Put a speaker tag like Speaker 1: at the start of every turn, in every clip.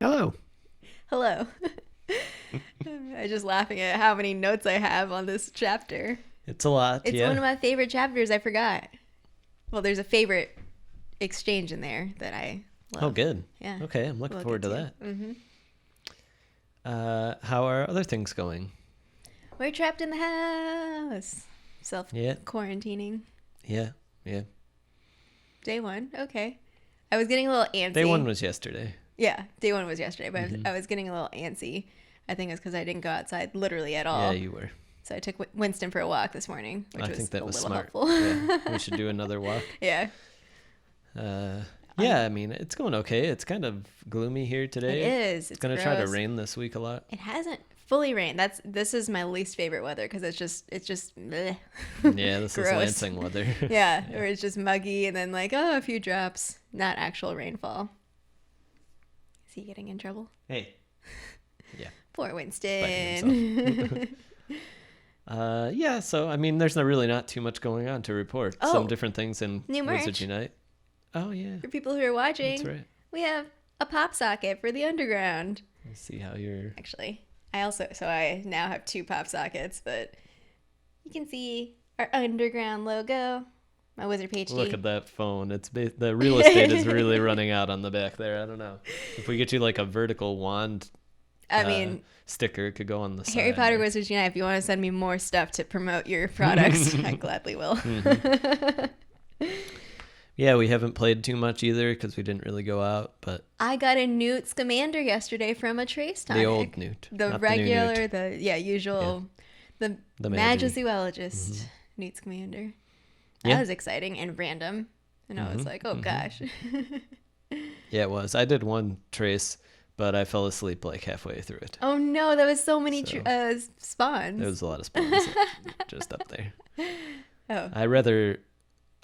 Speaker 1: Hello.
Speaker 2: Hello. I was just laughing at how many notes I have on this chapter.
Speaker 1: It's a lot.
Speaker 2: It's one of my favorite chapters. I forgot. Well, there's a favorite exchange in there that I love.
Speaker 1: Oh, good.
Speaker 2: Yeah.
Speaker 1: Okay, I'm looking forward to that.
Speaker 2: Mm-hmm.
Speaker 1: How are other things going?
Speaker 2: We're trapped in the house. Self-quarantining.
Speaker 1: Yeah.
Speaker 2: Day one. Okay. I was getting a little antsy.
Speaker 1: Day one was yesterday.
Speaker 2: Yeah, day one was yesterday, but I was getting a little antsy. I think it's because I didn't go outside literally at all.
Speaker 1: Yeah, you were.
Speaker 2: So I took Winston for a walk this morning, which was
Speaker 1: think that
Speaker 2: a
Speaker 1: was
Speaker 2: little
Speaker 1: smart.
Speaker 2: helpful.
Speaker 1: Yeah, we should do another walk.
Speaker 2: Yeah.
Speaker 1: Yeah, I mean, it's going okay. It's kind of gloomy here today.
Speaker 2: It is.
Speaker 1: It's going to try to rain this week a lot.
Speaker 2: It hasn't fully rained. This is my least favorite weather because it's just bleh.
Speaker 1: Yeah, this is
Speaker 2: Gross.
Speaker 1: Lansing weather.
Speaker 2: Yeah, where it's just muggy and then like, a few drops, not actual rainfall. Is he getting in trouble?
Speaker 1: Hey. Yeah.
Speaker 2: Poor Winston.
Speaker 1: Yeah, so, I mean, there's really not too much going on to report.
Speaker 2: Oh,
Speaker 1: some different things in
Speaker 2: new merch.
Speaker 1: Wizards Unite. Oh, yeah.
Speaker 2: For people who are watching,
Speaker 1: That's right.
Speaker 2: we have a pop socket for the underground.
Speaker 1: Let's see how you're...
Speaker 2: Actually, I now have 2 pop sockets, but you can see our underground logo. My WizardPhD.
Speaker 1: Look at that phone. It's the real estate is really running out on the back there. I don't know. If we get you like a vertical wand sticker, it could go on the side.
Speaker 2: Harry Potter Wizards Unite, if you want to send me more stuff to promote your products, I gladly will.
Speaker 1: Mm-hmm. Yeah, we haven't played too much either because we didn't really go out, but...
Speaker 2: I got a Newt Scamander yesterday from a Trace Tonic.
Speaker 1: The old Newt.
Speaker 2: The regular, usual, the Magizoologist Newt Scamander. That was exciting and random. And I was like, oh gosh.
Speaker 1: Yeah, it was. I did one trace, but I fell asleep like halfway through it.
Speaker 2: Oh no, that was so many spawns.
Speaker 1: There was a lot of spawns just up there.
Speaker 2: Oh.
Speaker 1: I rather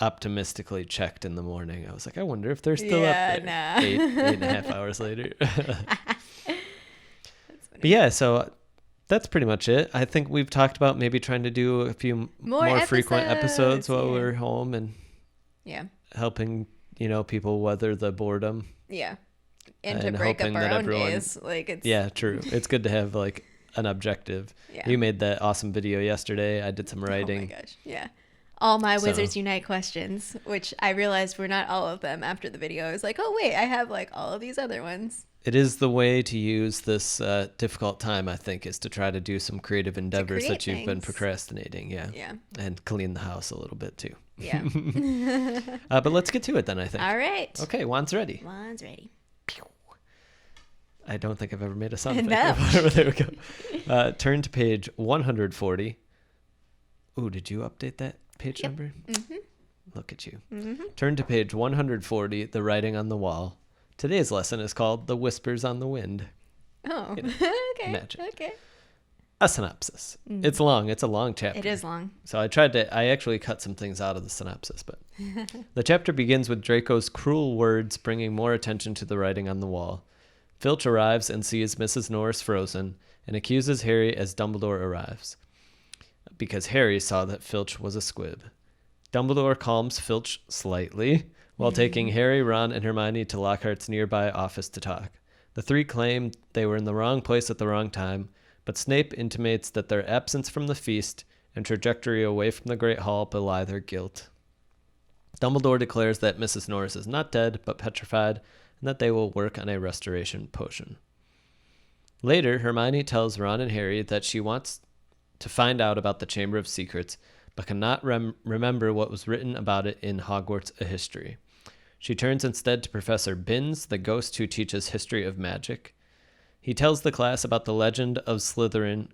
Speaker 1: optimistically checked in the morning. I was like, I wonder if they're still up there.
Speaker 2: Nah.
Speaker 1: 8.5 hours later. But yeah, so that's pretty much it. I think we've talked about maybe trying to do a few more frequent episodes while we're home and helping, people weather the boredom.
Speaker 2: Yeah. And to break up our own days.
Speaker 1: Yeah, true. It's good to have like an objective. Yeah. You made that awesome video yesterday. I did some writing.
Speaker 2: Oh my gosh. Yeah. All my Wizards Unite questions, which I realized were not all of them after the video. I was like, oh wait, I have like all of these other ones.
Speaker 1: It is the way to use this difficult time, I think, is to try to do some creative endeavors that you've been procrastinating. Yeah. Yeah. And clean the house a little bit too.
Speaker 2: Yeah.
Speaker 1: But let's get to it then, I think.
Speaker 2: All right.
Speaker 1: Okay, wand's ready.
Speaker 2: Wand's ready.
Speaker 1: I don't think I've ever made a sound
Speaker 2: effect
Speaker 1: before. There we go. Turn to page 140. Ooh, did you update that page number?
Speaker 2: Mm-hmm.
Speaker 1: Look at you. Mm-hmm. Turn to page 140, the writing on the wall. Today's lesson is called The Whispers on the Wind.
Speaker 2: Oh, okay.
Speaker 1: Magic.
Speaker 2: Okay.
Speaker 1: A synopsis. It's long. It's a long chapter.
Speaker 2: It is long.
Speaker 1: So I actually cut some things out of the synopsis, but the chapter begins with Draco's cruel words bringing more attention to the writing on the wall. Filch arrives and sees Mrs. Norris frozen and accuses Harry as Dumbledore arrives, because Harry saw that Filch was a squib. Dumbledore calms Filch slightly while taking Harry, Ron, and Hermione to Lockhart's nearby office to talk. The three claim they were in the wrong place at the wrong time, but Snape intimates that their absence from the feast and trajectory away from the Great Hall belie their guilt. Dumbledore declares that Mrs. Norris is not dead, but petrified, and that they will work on a restoration potion. Later, Hermione tells Ron and Harry that she wants to find out about the Chamber of Secrets, but cannot remember what was written about it in Hogwarts A History. She turns instead to Professor Binns, the ghost who teaches history of magic. He tells the class about the legend that Slytherin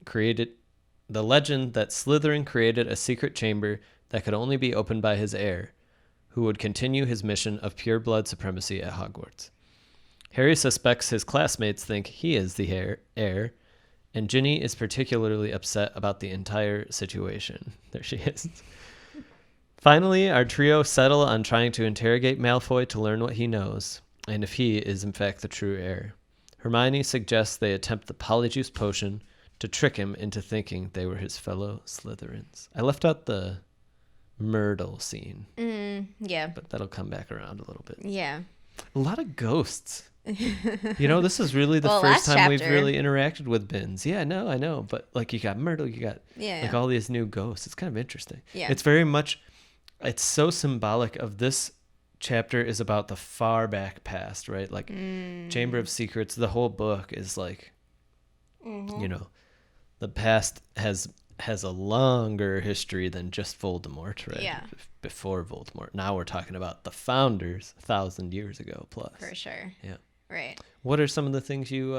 Speaker 1: created a secret chamber that could only be opened by his heir, who would continue his mission of pure blood supremacy at Hogwarts. Harry suspects his classmates think he is the heir, and Ginny is particularly upset about the entire situation. There she is. Finally, our trio settle on trying to interrogate Malfoy to learn what he knows, and if he is in fact the true heir. Hermione suggests they attempt the Polyjuice potion to trick him into thinking they were his fellow Slytherins. I left out the Myrtle scene.
Speaker 2: Yeah.
Speaker 1: But that'll come back around a little bit.
Speaker 2: Yeah.
Speaker 1: A lot of ghosts. This is really the first time we've really interacted with bins. Yeah, no, I know. But like you got Myrtle, you got like all these new ghosts. It's kind of interesting.
Speaker 2: Yeah.
Speaker 1: It's very much, it's so symbolic of this chapter is about the far back past, right? Like Chamber of Secrets, the whole book is like, the past has a longer history than just Voldemort, right?
Speaker 2: Yeah.
Speaker 1: Before Voldemort. Now we're talking about the founders 1,000 years ago plus.
Speaker 2: For sure.
Speaker 1: Yeah.
Speaker 2: Right.
Speaker 1: What are some of the things you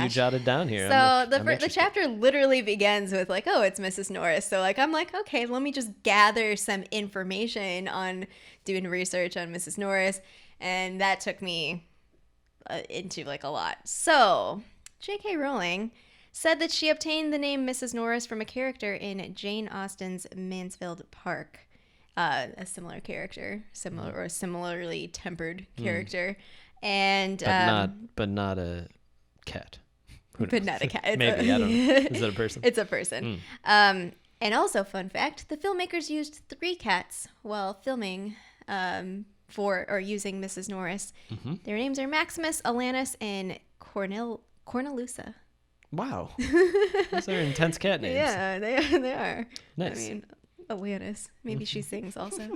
Speaker 1: jotted down here?
Speaker 2: So the chapter literally begins with like, oh, it's Mrs. Norris. So like I'm like, okay, let me just gather some information on doing research on Mrs. Norris, and that took me into like a lot. So J.K. Rowling said that she obtained the name Mrs. Norris from a character in Jane Austen's Mansfield Park, a similar character, similarly tempered character. And
Speaker 1: but not a cat.
Speaker 2: But not a cat.
Speaker 1: Maybe I don't know. Is it a person?
Speaker 2: It's a person. And also, fun fact: the filmmakers used 3 cats while filming using Mrs. Norris. Mm-hmm. Their names are Maximus, Alanis, and Cornelusa.
Speaker 1: Wow, those are intense cat names.
Speaker 2: Yeah, they are.
Speaker 1: Nice.
Speaker 2: I mean, Alanis. Maybe she sings also.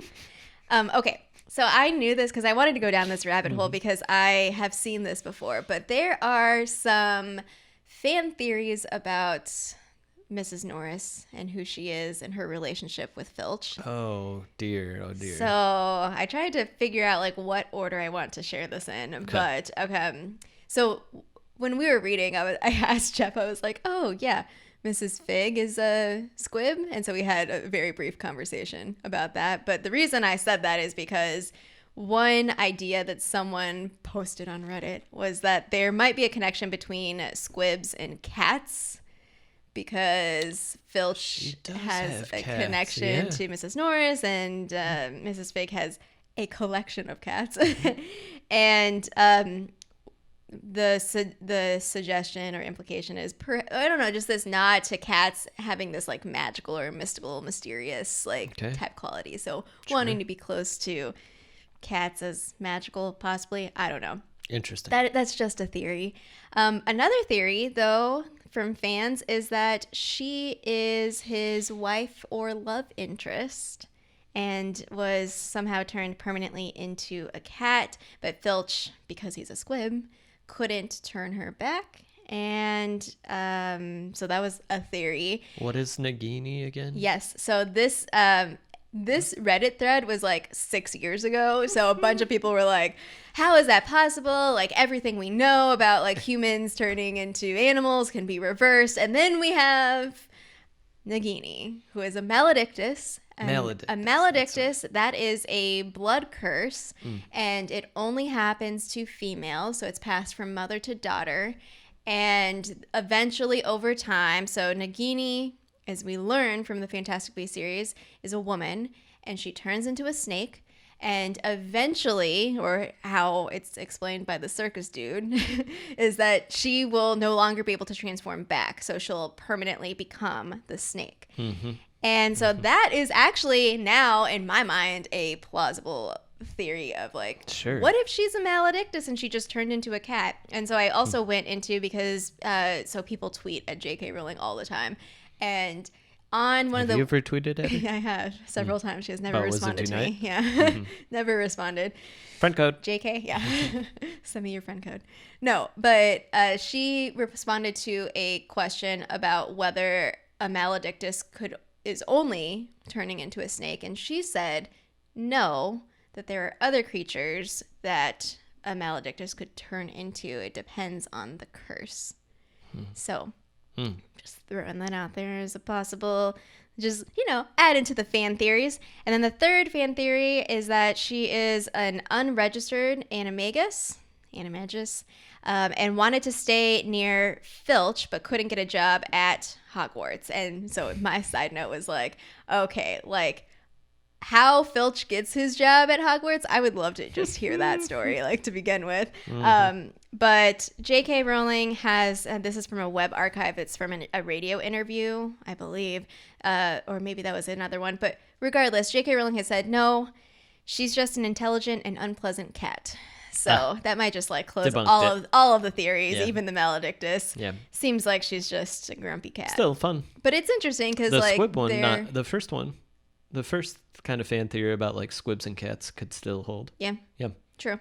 Speaker 2: Okay. So I knew this because I wanted to go down this rabbit hole because I have seen this before. But there are some fan theories about Mrs. Norris and who she is and her relationship with Filch.
Speaker 1: Oh, dear. Oh, dear.
Speaker 2: So I tried to figure out like what order I want to share this in. Okay. But, okay. So when we were reading, I asked Jeff, I was like, oh, yeah. Mrs. Fig is a squib, and so we had a very brief conversation about that. But the reason I said that is because one idea that someone posted on Reddit was that there might be a connection between squibs and cats, because Filch has a connection to Mrs. Norris, and Mrs. Fig has a collection of cats. And the suggestion or implication is I don't know, just this nod to cats having this like magical or mystical, mysterious like type quality. So wanting to be close to cats as magical, possibly. I don't know.
Speaker 1: Interesting.
Speaker 2: That's just a theory. Another theory though from fans is that she is his wife or love interest and was somehow turned permanently into a cat, but Filch, because he's a squib, couldn't turn her back, and so that was a theory.
Speaker 1: What is Nagini again?
Speaker 2: Yes, so this Reddit thread was like 6 years ago, so a bunch of people were like, how is that possible? Like everything we know about like humans turning into animals can be reversed. And then we have Nagini, who is a maledictus. A maledictus, that is a blood curse, and it only happens to females, so it's passed from mother to daughter, and eventually over time, so Nagini, as we learn from the Fantastic Beasts series, is a woman, and she turns into a snake, and eventually, or how it's explained by the circus dude, is that she will no longer be able to transform back, so she'll permanently become the snake. Mm-hmm. And so that is actually now, in my mind, a plausible theory of like, what if she's a maledictus and she just turned into a cat? And so I also went into, because so people tweet at J.K. Rowling all the time. And on one
Speaker 1: have you ever tweeted at her?
Speaker 2: I have several times. She has never responded to me. Yeah, never responded.
Speaker 1: Friend code.
Speaker 2: JK, yeah. Send me your friend code. No, but she responded to a question about whether a maledictus is only turning into a snake, and she said no, that there are other creatures that a maledictus could turn into. It depends on the curse. So just throwing that out there as a possible, just add into the fan theories. And then the third fan theory is that she is an unregistered animagus, and wanted to stay near Filch, but couldn't get a job at Hogwarts. And so my side note was like, okay, like how Filch gets his job at Hogwarts, I would love to just hear that story, like to begin with. But J.K. Rowling has, this is from a web archive, it's from a radio interview, I believe, or maybe that was another one. But regardless, J.K. Rowling has said, no, she's just an intelligent and unpleasant cat. So that might just like close
Speaker 1: Debunked
Speaker 2: all of the theories,
Speaker 1: Yeah.
Speaker 2: even the maledictus.
Speaker 1: Yeah.
Speaker 2: Seems like she's just a grumpy cat.
Speaker 1: Still fun.
Speaker 2: But it's interesting because
Speaker 1: The
Speaker 2: like
Speaker 1: squib one, not the first one. The first kind of fan theory about like squibs and cats could still hold.
Speaker 2: Yeah.
Speaker 1: Yeah.
Speaker 2: True.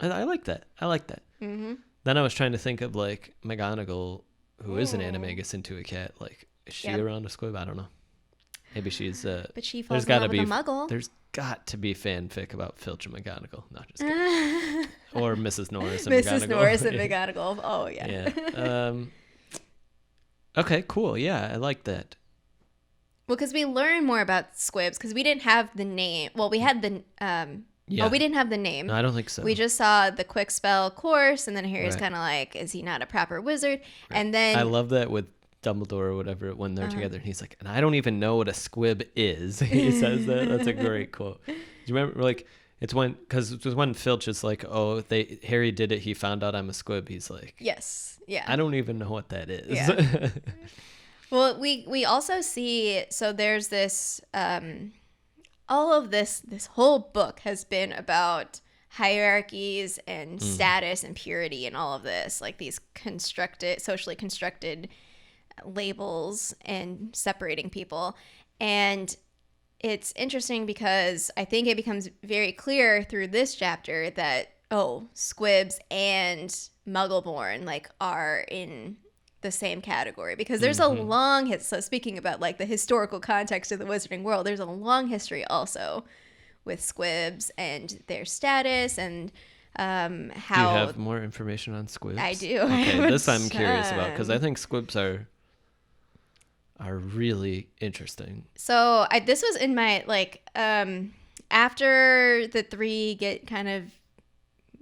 Speaker 1: I like that.
Speaker 2: Mm-hmm.
Speaker 1: Then I was trying to think of like McGonagall, who is an animagus into a cat. Like, is she around a squib? I don't know. Maybe she's.
Speaker 2: But she falls in love with a muggle.
Speaker 1: There's got to be fanfic about Filch and McGonagall. No, just kidding. Or Mrs. Norris and McGonagall.
Speaker 2: Mrs. Norris and McGonagall. Oh yeah.
Speaker 1: Yeah. Okay. Cool. Yeah, I like that.
Speaker 2: Well, because we learn more about squibs because we didn't have the name. Well, we had the
Speaker 1: Yeah.
Speaker 2: Oh, we didn't have the name.
Speaker 1: No, I don't think so.
Speaker 2: We just saw the quick spell course, and then Harry's
Speaker 1: Right.
Speaker 2: kind of like, is he not a proper wizard?
Speaker 1: Right.
Speaker 2: And then
Speaker 1: I love that with Dumbledore or whatever when they're together. And he's like, and I don't even know what a squib is. He says that. That's a great quote. Do you remember, like, it's when, because it was when Filch is like, oh, Harry did it. He found out I'm a squib. He's like,
Speaker 2: yes, yeah.
Speaker 1: I don't even know what that is.
Speaker 2: Yeah. Well, we also see, so there's this, all of this whole book has been about hierarchies and status and purity and all of this, like these socially constructed labels and separating people. And it's interesting because I think it becomes very clear through this chapter that, squibs and muggleborn like are in the same category because there's a long so speaking about like the historical context of the wizarding world, there's a long history also with squibs and their status and how.
Speaker 1: Do you have more information on squibs?
Speaker 2: I do.
Speaker 1: Okay, this I'm curious about because I think squibs are really interesting.
Speaker 2: So this was in my like after the three get kind of,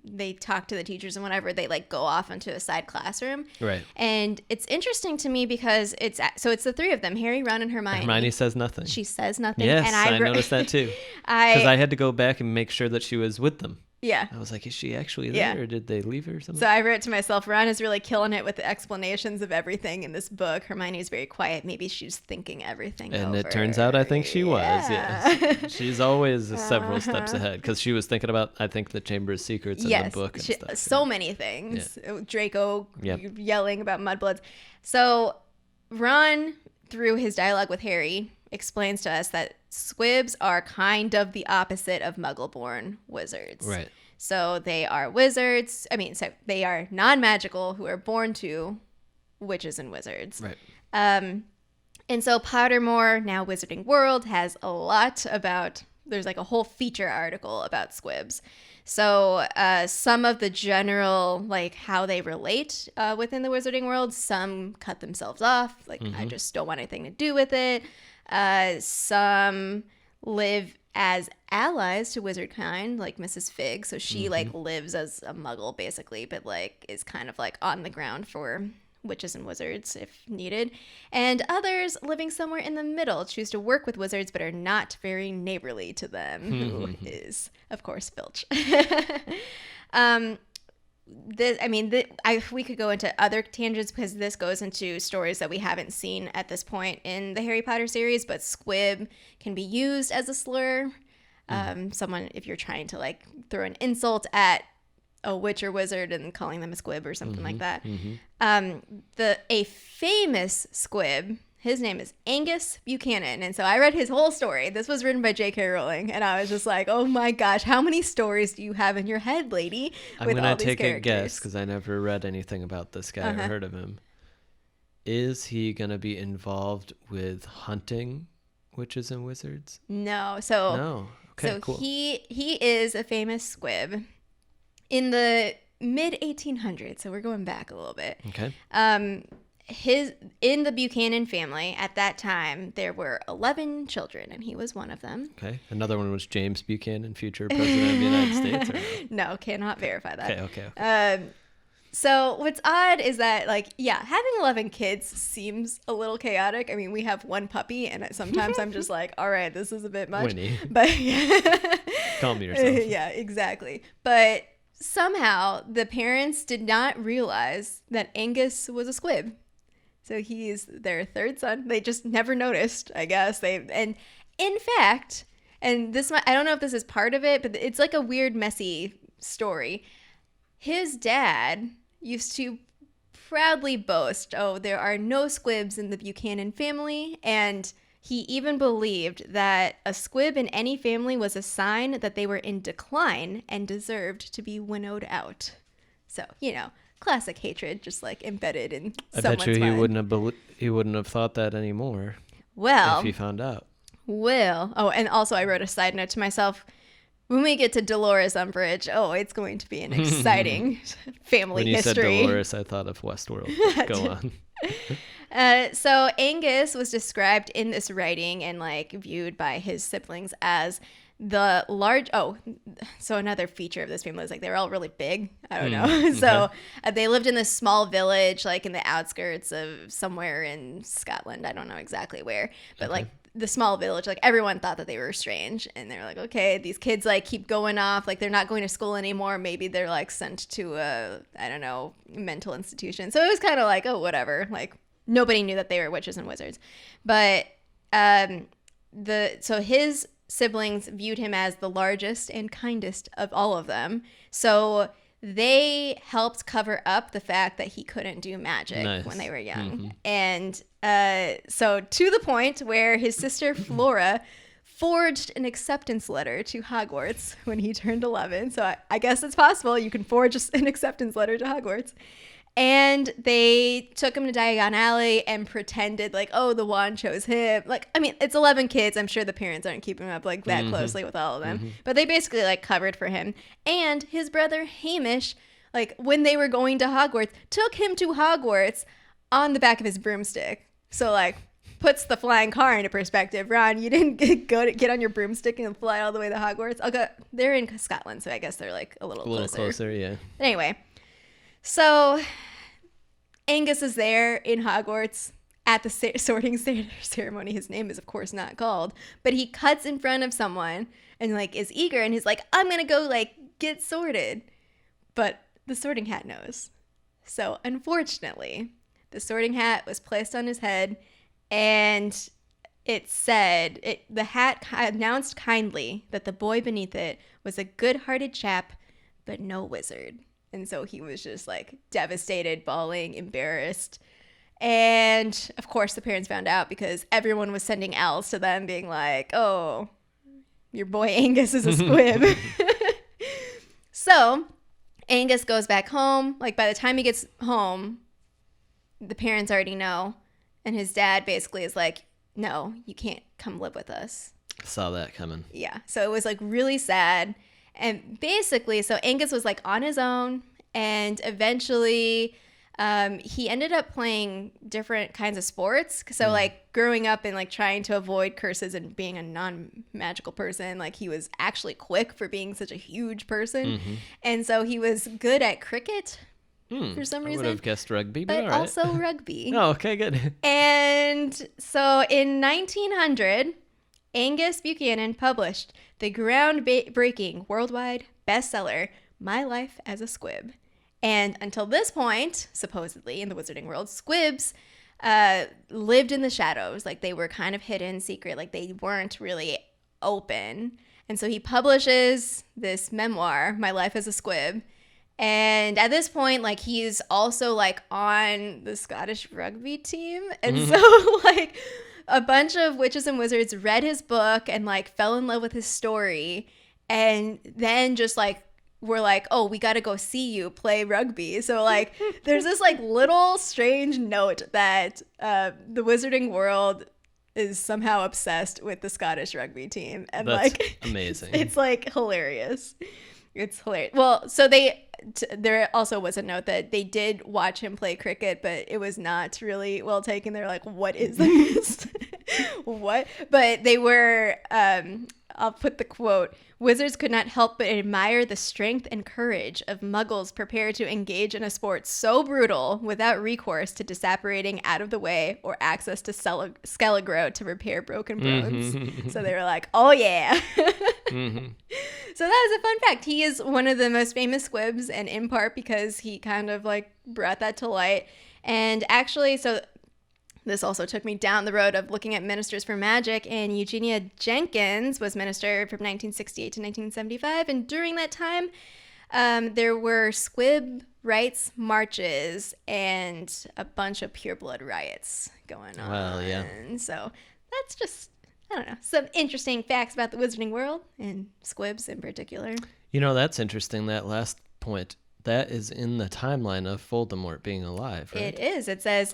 Speaker 2: they talk to the teachers and whatever, they like go off into a side classroom.
Speaker 1: Right.
Speaker 2: And it's interesting to me because it's the three of them, Harry, Ron, and Hermione.
Speaker 1: Hermione says nothing.
Speaker 2: She says nothing.
Speaker 1: Yes,
Speaker 2: and
Speaker 1: I noticed that too. Because I had to go back and make sure that she was with them.
Speaker 2: Yeah.
Speaker 1: I was like, is she actually there or did they leave her or something?
Speaker 2: So I wrote to myself, Ron is really killing it with the explanations of everything in this book. Hermione is very quiet. Maybe she's thinking everything
Speaker 1: and
Speaker 2: over.
Speaker 1: It turns out I think she was, yes. She's always several steps ahead because she was thinking about, I think, the Chamber of Secrets in the book and stuff.
Speaker 2: So many things. Yeah. Draco yelling about mudbloods. So Ron, through his dialogue with Harry, explains to us that squibs are kind of the opposite of muggleborn wizards.
Speaker 1: Right.
Speaker 2: So they are wizards. They are non-magical who are born to witches and wizards.
Speaker 1: Right.
Speaker 2: And so Pottermore, now Wizarding World, has a lot about, there's like a whole feature article about squibs. So some of the general, like how they relate within the Wizarding World, some cut themselves off. Like, I just don't want anything to do with it. Some live as allies to wizard kind, like Mrs. Fig. So she like lives as a muggle basically, but like is kind of like on the ground for witches and wizards if needed. And others living somewhere in the middle choose to work with wizards but are not very neighborly to them, who is, of course, Filch. We could go into other tangents because this goes into stories that we haven't seen at this point in the Harry Potter series, but squib can be used as a slur. Someone, if you're trying to like throw an insult at a witch or wizard and calling them a squib or something like that. A famous squib, his name is Angus Buchanan. And so I read his whole story. This was written by J.K. Rowling. And I was just like, oh my gosh, how many stories do you have in your head, lady?
Speaker 1: I'm going to take a guess because I never read anything about this guy or heard of him. Is he going to be involved with hunting witches and wizards?
Speaker 2: No. Okay,
Speaker 1: so cool.
Speaker 2: He is a famous squib in the mid 1800s. So we're going back a little bit.
Speaker 1: Okay.
Speaker 2: In the Buchanan family at that time, there were 11 children, and he was one of them.
Speaker 1: Okay. Another one was James Buchanan, future president of the United States. Or
Speaker 2: no, cannot verify that.
Speaker 1: Okay.
Speaker 2: So what's odd is that, like, having 11 kids seems a little chaotic. I mean, we have one puppy, and sometimes I'm just like, all right, this is a bit much.
Speaker 1: Winnie.
Speaker 2: But
Speaker 1: calm yourself.
Speaker 2: Yeah, exactly. But somehow the parents did not realize that Angus was a squib. So he's their third son. They just never noticed, I guess. And in fact, and this, I don't know if this is part of it, but it's like a weird, messy story. His dad used to proudly boast, oh, there are no squibs in the Buchanan family, and he even believed that a squib in any family was a sign that they were in decline and deserved to be winnowed out. So, classic hatred, just like embedded in someone's mind.
Speaker 1: I bet you he wouldn't have thought that anymore.
Speaker 2: Well,
Speaker 1: if he found out.
Speaker 2: Well, oh, and also I wrote a side note to myself. When we get to Dolores Umbridge, it's going to be an exciting family history.
Speaker 1: When you said Dolores, I thought of Westworld. Go on.
Speaker 2: So Angus was described in this writing and like viewed by his siblings as the large. So another feature of this family is like they're all really big. I don't know. So they lived in this small village, like in the outskirts of somewhere in Scotland. I don't know exactly where, but like the small village, like everyone thought that they were strange, and they were like, okay, these kids like keep going off, like they're not going to school anymore. Maybe they're like sent to a, I don't know, mental institution. So it was kind of like, oh, whatever. Like nobody knew that they were witches and wizards, but so his siblings viewed him as the largest and kindest of all of them. So they helped cover up the fact that he couldn't do magic when they were young. And so to the point where his sister Flora forged an acceptance letter to Hogwarts when he turned 11. So I guess it's possible you can forge an acceptance letter to Hogwarts. And they took him to Diagon Alley and pretended like, oh, the wand chose him. Like, I mean, it's 11 kids. I'm sure the parents aren't keeping up like that closely with all of them. But they basically like covered for him. And his brother Hamish, like when they were going to Hogwarts, took him to Hogwarts on the back of his broomstick. So like puts the flying car into perspective. Ron, you didn't get on your broomstick and fly all the way to Hogwarts. They're in Scotland, so I guess they're like a little closer.
Speaker 1: Yeah.
Speaker 2: Anyway. So Angus is there in Hogwarts at the sorting ceremony. His name is, of course, not called, but he cuts in front of someone and like is eager, and he's like, I'm going to go like get sorted. But the sorting hat knows. So unfortunately, the sorting hat was placed on his head, and it said, the hat announced kindly that the boy beneath it was a good-hearted chap, but no wizard. And so he was just like devastated, bawling, embarrassed. And of course the parents found out because everyone was sending owls to them being like, oh, your boy Angus is a squib. So Angus goes back home. Like by the time he gets home, the parents already know. And his dad basically is like, no, you can't come live with us.
Speaker 1: Saw that coming.
Speaker 2: Yeah. So it was like really sad. And basically, so Angus was like on his own, and eventually he ended up playing different kinds of sports. So like growing up and like trying to avoid curses and being a non-magical person, like he was actually quick for being such a huge person. And so he was good at cricket for some reason.
Speaker 1: I would have guessed rugby, but all right.
Speaker 2: Also rugby.
Speaker 1: Oh, okay, good.
Speaker 2: And so in 1900... Angus Buchanan published the groundbreaking worldwide bestseller, My Life as a Squib. And until this point, supposedly in the wizarding world, squibs lived in the shadows. Like they were kind of hidden, secret, like they weren't really open. And so he publishes this memoir, My Life as a Squib. And at this point, like he's also like on the Scottish rugby team. And so like a bunch of witches and wizards read his book and like fell in love with his story, and then just like were like, oh, we got to go see you play rugby. So like there's this like little strange note that the wizarding world is somehow obsessed with the Scottish rugby team, and
Speaker 1: that's
Speaker 2: like
Speaker 1: amazing.
Speaker 2: It's like hilarious. It's hilarious. Well, so there also was a note that they did watch him play cricket, but it was not really well taken. They're like, what is this? What? But they were, I'll put the quote, wizards could not help but admire the strength and courage of muggles prepared to engage in a sport so brutal without recourse to disapparating out of the way or access to Skelligro to repair broken bones. So they were like, oh yeah. So that was a fun fact. He is one of the most famous squibs, and in part because he kind of like brought that to light. And actually, so this also took me down the road of looking at ministers for magic, and Eugenia Jenkins was minister from 1968 to 1975. And during that time, There were squib rights marches and a bunch of pureblood riots going on.
Speaker 1: Well, yeah.
Speaker 2: So that's just, I don't know, some interesting facts about the wizarding world and squibs in particular.
Speaker 1: You know, that's interesting, that last point. That is in the timeline of Voldemort being alive, right?
Speaker 2: It is. It says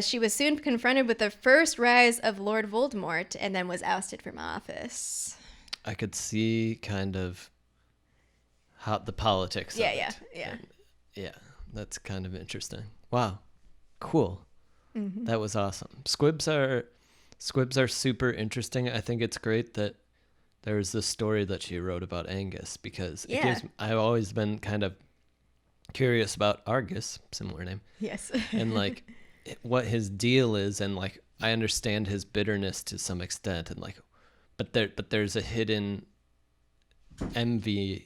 Speaker 2: she was soon confronted with the first rise of Lord Voldemort and then was ousted from office.
Speaker 1: I could see kind of how the politics of it. Yeah, that's kind of interesting. Wow, cool. Mm-hmm. That was awesome. Squibs are super interesting. I think it's great that there's this story that she wrote about Angus, because I've always been kind of curious about Argus, similar name.
Speaker 2: Yes.
Speaker 1: And like what his deal is, and like I understand his bitterness to some extent, and like but there's a hidden envy.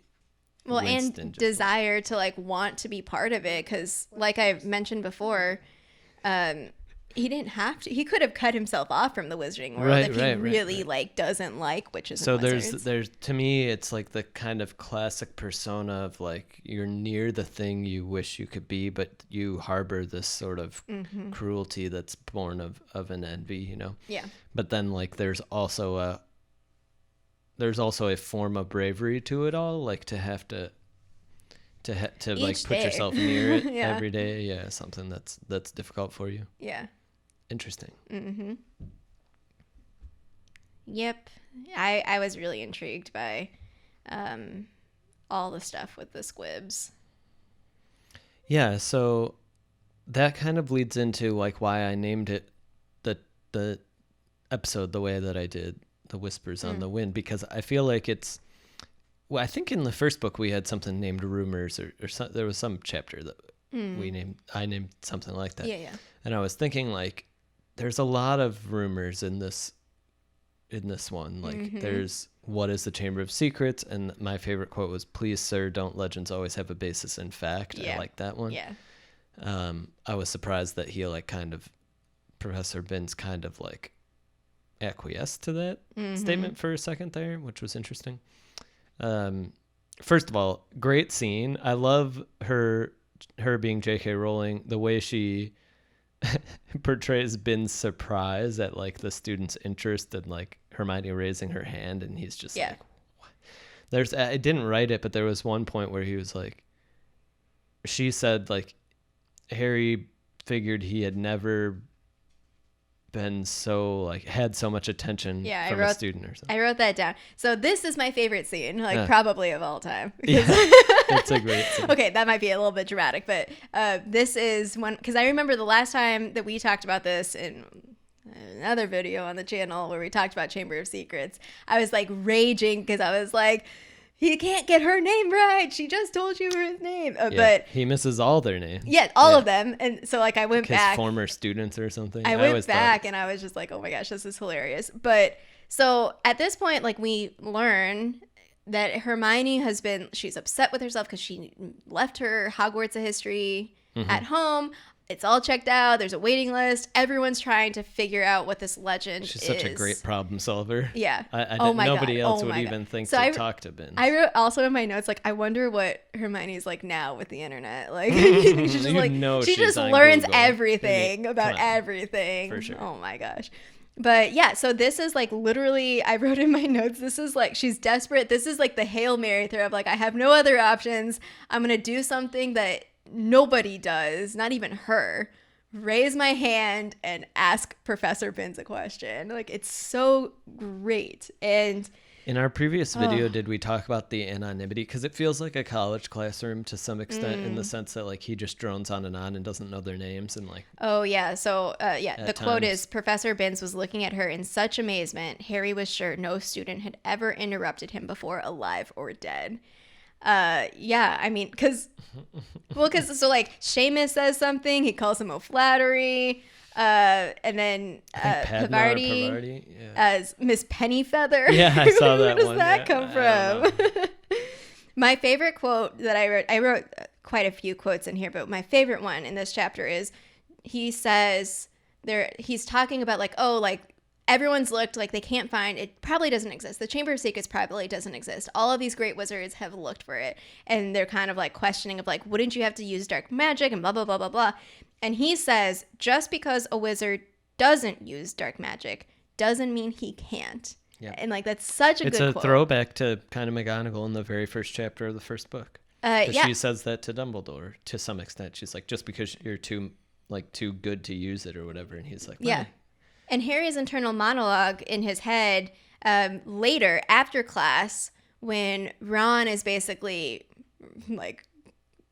Speaker 2: Well, and desire to like want to be part of it, because like I've mentioned before, he didn't have to. He could have cut himself off from the wizarding world if he really like doesn't like witches. So
Speaker 1: and there's to me it's like the kind of classic persona of like you're near the thing you wish you could be, but you harbor this sort of cruelty that's born of an envy, you know.
Speaker 2: Yeah.
Speaker 1: But then like there's also a form of bravery to it all, like to have to like put yourself near it every day. Yeah, something that's difficult for you.
Speaker 2: Yeah.
Speaker 1: Interesting.
Speaker 2: Mm-hmm. Yep. I was really intrigued by all the stuff with the squibs.
Speaker 1: Yeah, so that kind of leads into like why I named it the episode the way that I did, The Whispers on the Wind, because I feel like it's, well, I think in the first book we had something named Rumors, or there was some chapter that I named something like that.
Speaker 2: Yeah.
Speaker 1: And I was thinking like there's a lot of rumors in this one. Like there's what is the Chamber of Secrets, and my favorite quote was, "Please, sir, don't legends always have a basis in fact?" Yeah. I like that one.
Speaker 2: Yeah.
Speaker 1: I was surprised that he like kind of, Professor Binns kind of like acquiesced to that statement for a second there, which was interesting. First of all, great scene. I love her being J.K. Rowling, the way she portrays Binns' surprise at like the student's interest in like Hermione raising her hand, and he's just like, what? I didn't write it, but there was one point where he was like, she said like Harry figured he had never been so like had so much attention from a student or something.
Speaker 2: I wrote that down. So this is my favorite scene, like probably of all time.
Speaker 1: Yeah, it's a great scene.
Speaker 2: Okay, that might be a little bit dramatic, but this is one, because I remember the last time that we talked about this in another video on the channel where we talked about Chamber of Secrets, I was like raging because I was like, he can't get her name right. She just told you her name. But
Speaker 1: he misses all their names.
Speaker 2: Yeah, all of them. And so like I went back.
Speaker 1: His former students or something.
Speaker 2: I went back and I was just like, oh my gosh, this is hilarious. But so at this point, like we learn that Hermione she's upset with herself because she left her Hogwarts of history at home. It's all checked out. There's a waiting list. Everyone's trying to figure out what this legend is.
Speaker 1: She's such a great problem solver.
Speaker 2: Yeah.
Speaker 1: Nobody else would even think to talk to Ben.
Speaker 2: I wrote also in my notes, like, I wonder what Hermione's like now with the internet. Like, she's just like, she just learns Google. Everything about everything.
Speaker 1: For sure.
Speaker 2: Oh my gosh. But yeah, so this is like literally, I wrote in my notes, this is like, she's desperate. This is like the Hail Mary throw of like, I have no other options. I'm going to do something that nobody does, not even her. Raise my hand and ask Professor Binns a question. Like, it's so great. And
Speaker 1: in our previous video, did we talk about the anonymity? Because it feels like a college classroom to some extent, in the sense that like he just drones on and doesn't know their names and like.
Speaker 2: Oh yeah, so the quote is, Professor Binns was looking at her in such amazement. Harry was sure no student had ever interrupted him before, alive or dead. Yeah, I mean, because so like Seamus says something, he calls him O'Flattery, and then Pavardi as Miss Pennyfeather.
Speaker 1: Yeah, I saw that
Speaker 2: one.
Speaker 1: Where
Speaker 2: does that come from? My favorite quote that I wrote quite a few quotes in here, but my favorite one in this chapter is, he says he's talking about like, oh, like everyone's looked, like they can't find it. Probably doesn't exist. The Chamber of Secrets probably doesn't exist. All of these great wizards have looked for it, and they're kind of like questioning of like, wouldn't you have to use dark magic and blah blah blah blah blah. And he says, just because a wizard doesn't use dark magic doesn't mean he can't. Yeah. And like that's such a good quote.
Speaker 1: It's a throwback to kind of McGonagall in the very first chapter of the first book. She says that to Dumbledore to some extent. She's like, just because you're too good to use it or whatever, and he's like, well,
Speaker 2: yeah. And Harry's internal monologue in his head later after class, when Ron is basically like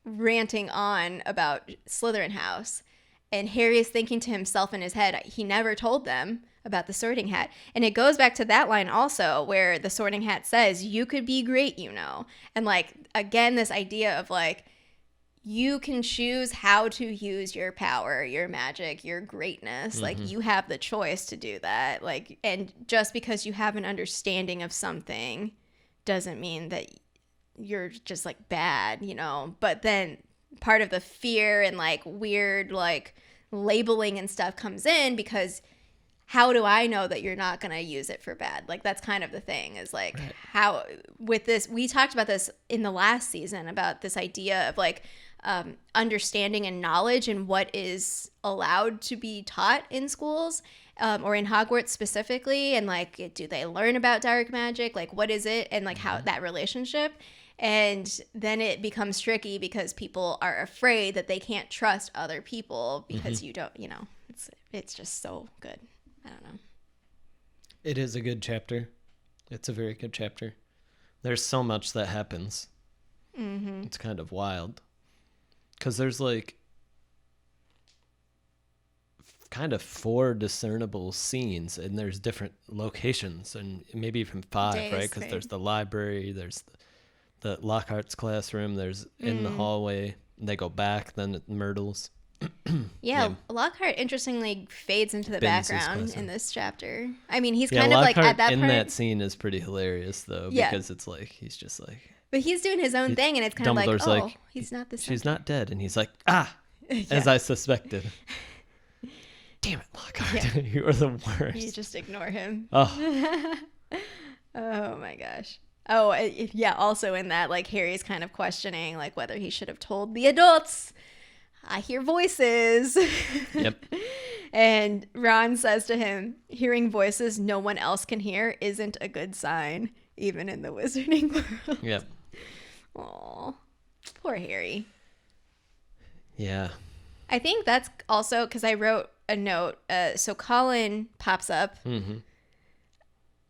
Speaker 2: ranting on about Slytherin House, and Harry is thinking to himself in his head, he never told them about the Sorting Hat. And it goes back to that line also where the Sorting Hat says, you could be great, you know. And like, again, this idea of like, you can choose how to use your power, your magic, your greatness. Mm-hmm. Like, you have the choice to do that. Like, and just because you have an understanding of something doesn't mean that you're just like bad, you know. But then part of the fear and like weird like labeling and stuff comes in, because how do I know that you're not going to use it for bad? Like, that's kind of the thing, is like, right. How with this, we talked about this in the last season about this idea of like understanding and knowledge and what is allowed to be taught in schools, or in Hogwarts specifically. And like, do they learn about dark magic? Like, what is it? And like how that relationship. And then it becomes tricky because people are afraid that they can't trust other people because you don't, you know, it's just so good. I don't know.
Speaker 1: It is a good chapter. It's a very good chapter. There's so much that happens. Mm-hmm. It's kind of wild. Because there's like kind of 4 discernible scenes, and there's different locations, and maybe even 5, days, right? Because there's the library, there's the Lockhart's classroom, there's in the hallway, they go back, then at Myrtle's.
Speaker 2: Yeah, Lockhart interestingly fades into the background in this chapter. I mean, he's kind of Lockhart, like at that
Speaker 1: in
Speaker 2: part.
Speaker 1: That scene is pretty hilarious though, because it's like he's just like.
Speaker 2: But he's doing his own thing, and it's kind
Speaker 1: Dumbledore's
Speaker 2: of like,
Speaker 1: like,
Speaker 2: he's not the.
Speaker 1: She's not dead, and he's like, as I suspected. Damn it, Lockhart! Yeah. You are the worst.
Speaker 2: You just ignore him.
Speaker 1: Oh.
Speaker 2: Oh my gosh. Oh yeah. Also in that, like Harry's kind of questioning like whether he should have told the adults. I hear voices.
Speaker 1: Yep.
Speaker 2: And Ron says to him, hearing voices no one else can hear isn't a good sign, even in the wizarding world.
Speaker 1: Yep.
Speaker 2: Aw, poor Harry.
Speaker 1: Yeah.
Speaker 2: I think that's also because I wrote a note. So Colin pops up. Mm-hmm.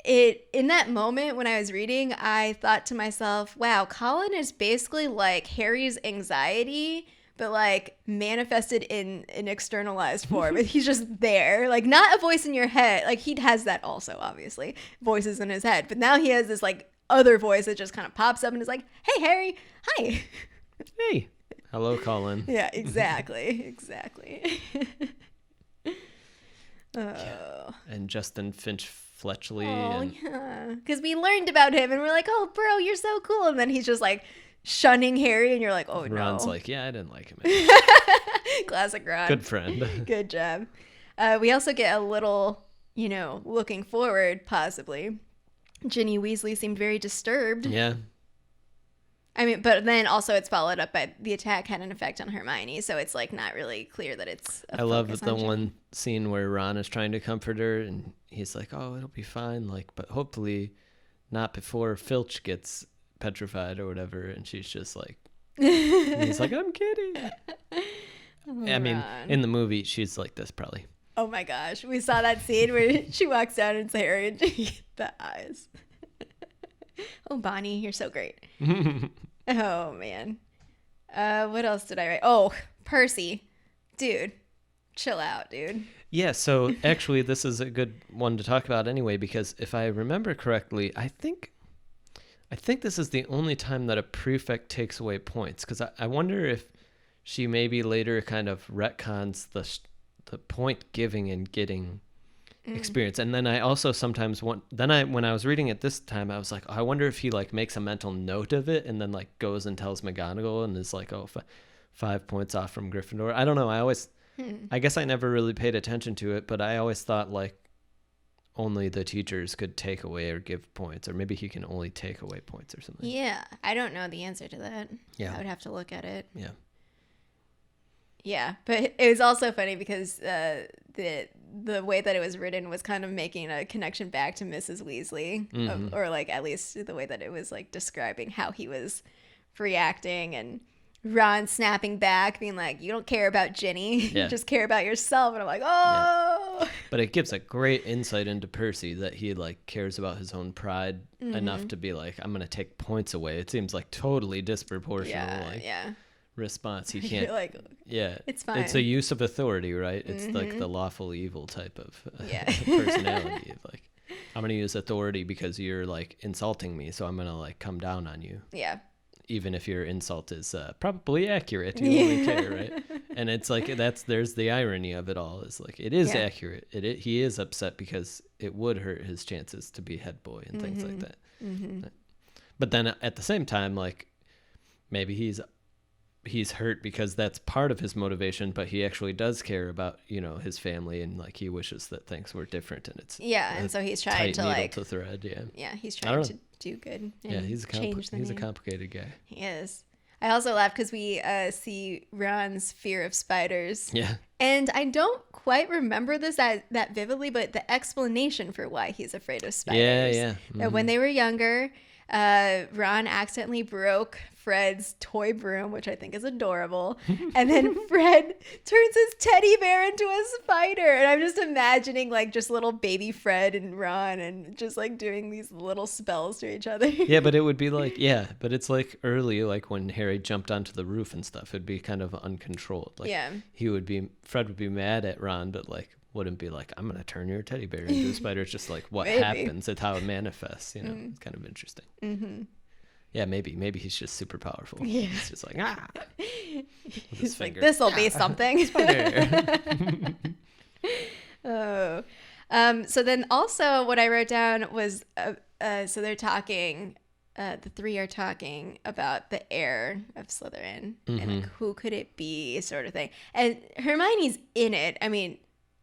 Speaker 2: In that moment when I was reading, I thought to myself, wow, Colin is basically like Harry's anxiety, but like manifested in an externalized form. He's just there, like not a voice in your head. Like he has that also, obviously, voices in his head. But now he has this like other voice that just kind of pops up and is like, hey, Harry, hi.
Speaker 1: Hey. Hello, Colin.
Speaker 2: Yeah, exactly. Exactly. Oh.
Speaker 1: And Justin Finch Fletchley.
Speaker 2: Oh, yeah. Because we learned about him and we're like, oh, bro, you're so cool. And then he's just like shunning Harry and you're like, oh, no.
Speaker 1: Ron's like, yeah, I didn't like him.
Speaker 2: Classic Ron.
Speaker 1: Good friend.
Speaker 2: Good job. We also get a little, looking forward, possibly. Ginny Weasley seemed very disturbed.
Speaker 1: Yeah.
Speaker 2: I mean, but then also it's followed up by the attack had an effect on Hermione, so it's like not really clear that it's
Speaker 1: I love the one scene where Ron is trying to comfort her and he's like, oh, it'll be fine, like, but hopefully not before Filch gets petrified or whatever, and she's just like, and he's like, I'm kidding. I mean, in the movie, she's like this probably.
Speaker 2: Oh my gosh, we saw that scene where she walks down and it's Harry and the eyes. Oh, Bonnie, you're so great. Oh, man. What else did I write? Oh, Percy. Dude, chill out, dude.
Speaker 1: Yeah, so actually this is a good one to talk about anyway, because if I remember correctly, I think this is the only time that a prefect takes away points, because I wonder if she maybe later kind of retcons the point giving and getting experience. And then I also sometimes when I was reading it this time, I was like, oh, I wonder if he like makes a mental note of it and then like goes and tells McGonagall and is like, oh, 5 points off from Gryffindor. I don't know. I guess I never really paid attention to it, but I always thought like, only the teachers could take away or give points, or maybe he can only take away points or something.
Speaker 2: Yeah, I don't know the answer to that.
Speaker 1: Yeah.
Speaker 2: I would have to look at it.
Speaker 1: Yeah.
Speaker 2: Yeah, but it was also funny because the way that it was written was kind of making a connection back to Mrs. Weasley, or like at least the way that it was like describing how he was reacting, and Ron snapping back, being like, "You don't care about Ginny, you just care about yourself." And I'm like, "Oh!" Yeah.
Speaker 1: But it gives a great insight into Percy that he like cares about his own pride enough to be like, "I'm gonna take points away." It seems like totally disproportional. Response. He can't.
Speaker 2: Like, it's fine.
Speaker 1: It's a use of authority, right? It's like the lawful evil type of personality. Of like, I'm gonna use authority because you're like insulting me, so I'm gonna like come down on you.
Speaker 2: Yeah.
Speaker 1: Even if your insult is probably accurate, you only care, right? And it's like there's the irony of it all. Is like it is accurate. He is upset because it would hurt his chances to be head boy and things like that. But then at the same time, like maybe he's hurt because that's part of his motivation, but he actually does care about, his family, and like he wishes that things were different, and it's
Speaker 2: and so he's trying to like
Speaker 1: to thread.
Speaker 2: He's trying to do good. And
Speaker 1: he's a complicated guy.
Speaker 2: He is. I also laugh because we see Ron's fear of spiders.
Speaker 1: Yeah.
Speaker 2: And I don't quite remember this that vividly, but the explanation for why he's afraid of spiders.
Speaker 1: Yeah.
Speaker 2: That when they were younger, Ron accidentally broke Fred's toy broom, which I think is adorable. And then Fred turns his teddy bear into a spider. And I'm just imagining like just little baby Fred and Ron and just like doing these little spells to each other.
Speaker 1: Yeah, but it would be like, but it's like early, like when Harry jumped onto the roof and stuff, it'd be kind of uncontrolled. Like Fred would be mad at Ron, but like wouldn't be like, I'm going to turn your teddy bear into a spider. It's just like what happens. It's how it manifests, It's kind of interesting. Mm-hmm. Yeah, maybe he's just super powerful. Yeah. He's just like,
Speaker 2: He's like, this'll be something. So then also what I wrote down was, so they're talking, the three are talking about the heir of Slytherin and like, who could it be, sort of thing. And Hermione's in it. I mean,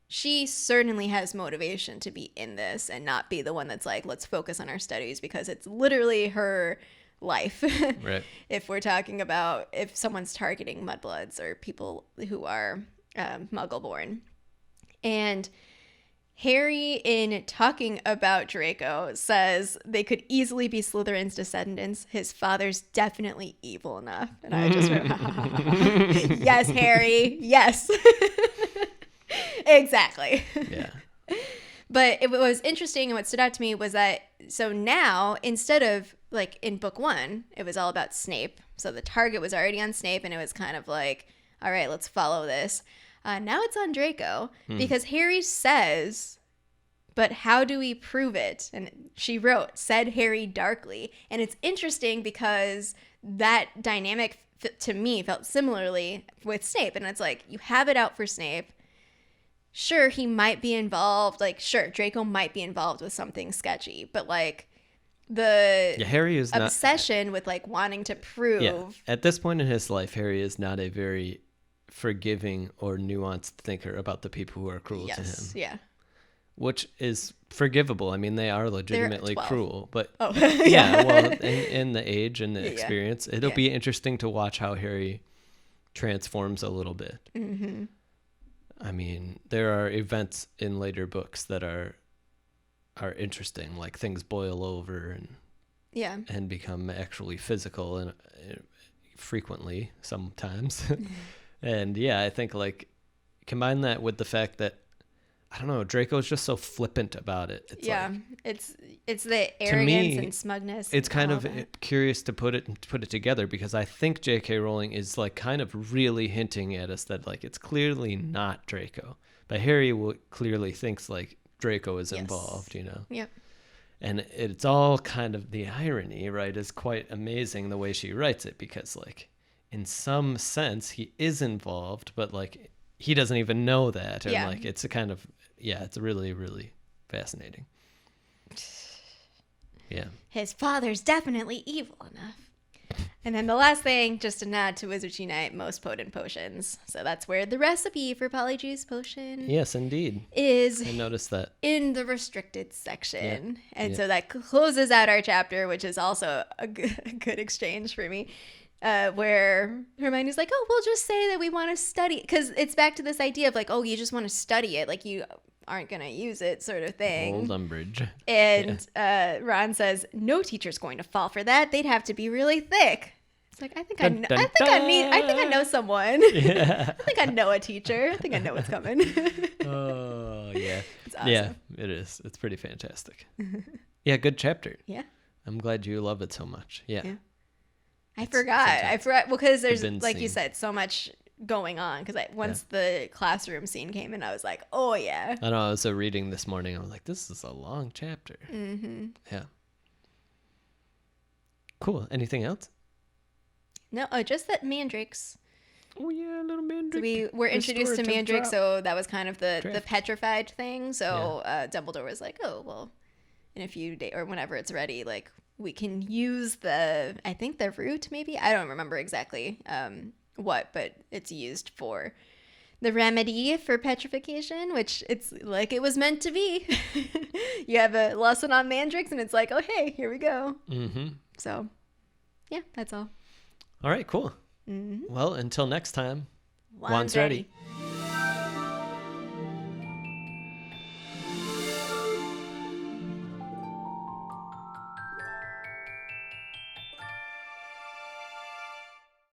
Speaker 2: she certainly has motivation to be in this and not be the one that's like, let's focus on our studies, because it's literally her life.
Speaker 1: Right.
Speaker 2: If we're talking about if someone's targeting mudbloods or people who are muggle-born. And Harry, in talking about Draco, says they could easily be Slytherin's descendants. His father's definitely evil enough. And I just wrote, yes, Harry, yes. Exactly.
Speaker 1: Yeah.
Speaker 2: But it was interesting, and what stood out to me was that, so now, instead of, like, in book one, it was all about Snape. So the target was already on Snape, and it was kind of like, all right, let's follow this. Now it's on Draco, because Harry says, but how do we prove it? And she wrote, said Harry darkly. And it's interesting because that dynamic, to me, felt similarly with Snape. And it's like, you have it out for Snape. Sure, he might be involved. Like, sure, Draco might be involved with something sketchy. But, like,
Speaker 1: Harry is
Speaker 2: obsession with, like, wanting to prove.
Speaker 1: Yeah. At this point in his life, Harry is not a very forgiving or nuanced thinker about the people who are cruel to him.
Speaker 2: Yeah.
Speaker 1: Which is forgivable. I mean, they are legitimately cruel. But, well, in the age and the experience, it'll be interesting to watch how Harry transforms a little bit. Mm-hmm. I mean, there are events in later books that are interesting, like things boil over and become actually physical and frequently sometimes. And I think like combine that with the fact that I don't know, Draco's just so flippant about it. It's
Speaker 2: it's the arrogance and smugness.
Speaker 1: It's kind of curious to put it together, because I think J.K. Rowling is like kind of really hinting at us that like it's clearly not Draco, but Harry clearly thinks like Draco is involved,
Speaker 2: Yep.
Speaker 1: And it's all kind of the irony, right? Is quite amazing the way she writes it, because like in some sense he is involved, but like he doesn't even know that, and like it's a kind of it's really, really fascinating. Yeah.
Speaker 2: His father's definitely evil enough. And then the last thing, just a nod to Wizard's Unite, most potent potions. So that's where the recipe for Polyjuice Potion
Speaker 1: Yes, indeed.
Speaker 2: is
Speaker 1: I noticed that.
Speaker 2: in the restricted section.
Speaker 1: Yeah.
Speaker 2: And
Speaker 1: Yeah.
Speaker 2: so that closes out our chapter, which is also a good exchange for me. Where Hermione's like, oh, we'll just say that we want to study. Because it's back to this idea of like, oh, you just want to study it. Like you aren't going to use it sort of thing.
Speaker 1: Old Umbridge.
Speaker 2: And Ron says, no teacher's going to fall for that. They'd have to be really thick. It's like, I think I know someone.
Speaker 1: Yeah.
Speaker 2: I think I know a teacher. I think I know what's coming.
Speaker 1: Oh, yeah.
Speaker 2: It's awesome.
Speaker 1: Yeah, it is. It's pretty fantastic. Yeah, good chapter.
Speaker 2: Yeah.
Speaker 1: I'm glad you love it so much. Yeah.
Speaker 2: I forgot. Well, because there's,
Speaker 1: Binge
Speaker 2: like you
Speaker 1: scene.
Speaker 2: said, so much going on. Because once the classroom scene came in, I was like, oh, yeah.
Speaker 1: I know. I was reading this morning. I was like, this is a long chapter.
Speaker 2: Mm-hmm.
Speaker 1: Yeah. Cool. Anything else?
Speaker 2: No, just that mandrakes.
Speaker 1: Oh, yeah, little mandrake.
Speaker 2: So we were introduced to mandrake,
Speaker 1: drop.
Speaker 2: so that was kind of the
Speaker 1: Draft.
Speaker 2: petrified thing. So Dumbledore was like, oh, well, in a few days or whenever it's ready, like we can use the root maybe. I don't remember exactly what, but it's used for the remedy for petrification, which it's like it was meant to be. You have a lesson on mandrakes and it's like, oh, hey, here we go.
Speaker 1: Mm-hmm.
Speaker 2: So, yeah, that's all.
Speaker 1: All right, cool.
Speaker 2: Mm-hmm.
Speaker 1: Well, until next time, wand's ready.